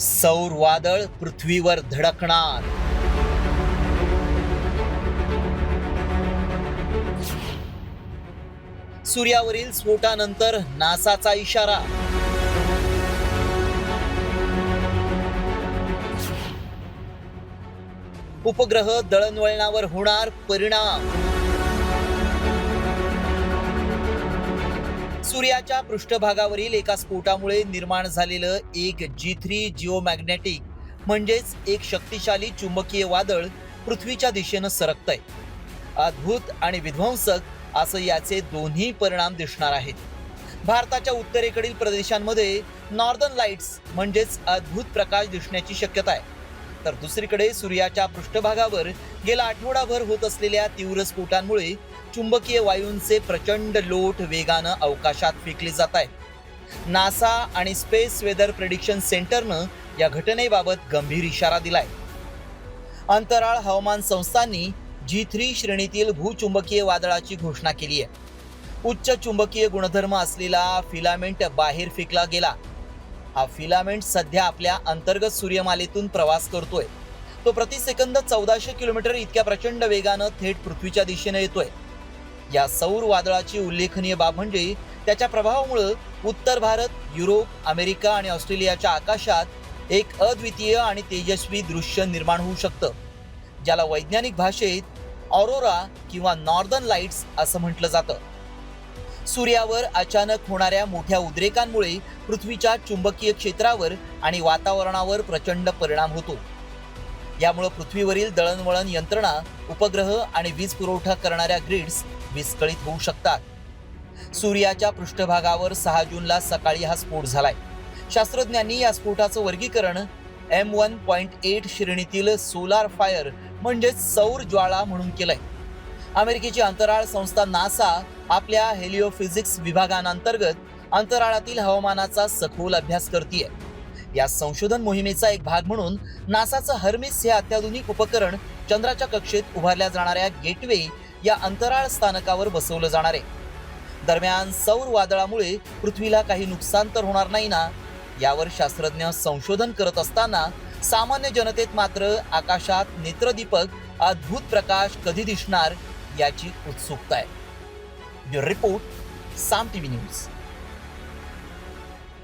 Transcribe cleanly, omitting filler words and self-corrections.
सौर वादळ पृथ्वीवर धडकणार. सूर्यावरील स्फोटानंतर नासाचा इशारा. उपग्रह दळणवळणावर होणार परिणाम. सूर्याच्या पृष्ठभागावरील एका स्फोटामुळे निर्माण झालेलं एक G3 जिओमॅग्नेटिक म्हणजेच एक शक्तिशाली चुंबकीय वादळ पृथ्वीच्या दिशेनं सरकतंय. अद्भुत आणि विध्वंसक असं याचे दोन्ही परिणाम दिसणार आहेत. भारताच्या उत्तरेकडील प्रदेशांमध्ये नॉर्दर्न लाईट्स म्हणजेच अद्भुत प्रकाश दिसण्याची शक्यता आहे. तर दुसरीकडे सूर्याच्या पृष्ठभागावर गेला आठवडाभर होत असलेल्या तीव्र स्फोटांमुळे चुंबकीय वायूंचे प्रचंड लोट वेगानं अवकाशात फेकले जात आहेत. नासा आणि स्पेस वेदर प्रेडिक्शन सेंटरनं या घटनेबाबत गंभीर इशारा दिलाय. अंतराळ हवामान संस्थांनी G3 श्रेणीतील भूचुंबकीय वादळाची घोषणा केली आहे. उच्च चुंबकीय गुणधर्म असलेला फिलामेंट बाहेर फेकला गेला. हा फिलामेंट सध्या आपल्या अंतर्गत सूर्यमालेतून प्रवास करतोय. तो प्रति सेकंद 1400 किलोमीटर इतक्या प्रचंड वेगानं थेट पृथ्वीच्या दिशेने येतोय. या सौर वादळाची उल्लेखनीय बाब म्हणजे त्याच्या प्रभावामुळे उत्तर भारत, युरोप, अमेरिका आणि ऑस्ट्रेलियाच्या आकाशात एक अद्वितीय आणि तेजस्वी दृश्य निर्माण होऊ शकतं, ज्याला वैज्ञानिक भाषेत ऑरोरा किंवा नॉर्दर्न लाईट्स असं म्हटलं जातं. सूर्यावर अचानक होणाऱ्या मोठ्या उद्रेकांमुळे पृथ्वीच्या चुंबकीय क्षेत्रावर आणि वातावरणावर प्रचंड परिणाम होतो. यामुळे पृथ्वीवरील दळणवळण यंत्रणा, उपग्रह आणि वीज पुरवठा करणाऱ्या ग्रिड्स विस्कळीत होऊ शकतात. सूर्याच्या पृष्ठभागावर 6 जूनला सकाळी हा स्फोट झालाय. शास्त्रज्ञांनी या स्फोटाचं वर्गीकरण M1.8 श्रेणीतील सोलार फायर म्हणजेच सौर ज्वाळा म्हणून केलंय. अमेरिकेची अंतराळ संस्था नासा आपल्या हेलिओफिजिक्स विभागांतर्गत अंतराळातील हवामानाचा सखोल अभ्यास करतेय. या संशोधन मोहिमेचा एक भाग म्हणून नासाचं हर्मिस हे अत्याधुनिक उपकरण चंद्राच्या कक्षेत उभारल्या जाणाऱ्या गेटवे या अंतराळ स्थानकावर बसवलं जाणार आहे. दरम्यान सौर वादळामुळे पृथ्वीला काही नुकसान तर होणार नाही ना, यावर शास्त्रज्ञ संशोधन करत असताना सामान्य जनतेत मात्र आकाशात नेत्रदीपक अद्भुत प्रकाश कधी दिसणार याची उत्सुकता आहे. ब्युरो रिपोर्ट, साम टीव्ही न्यूज.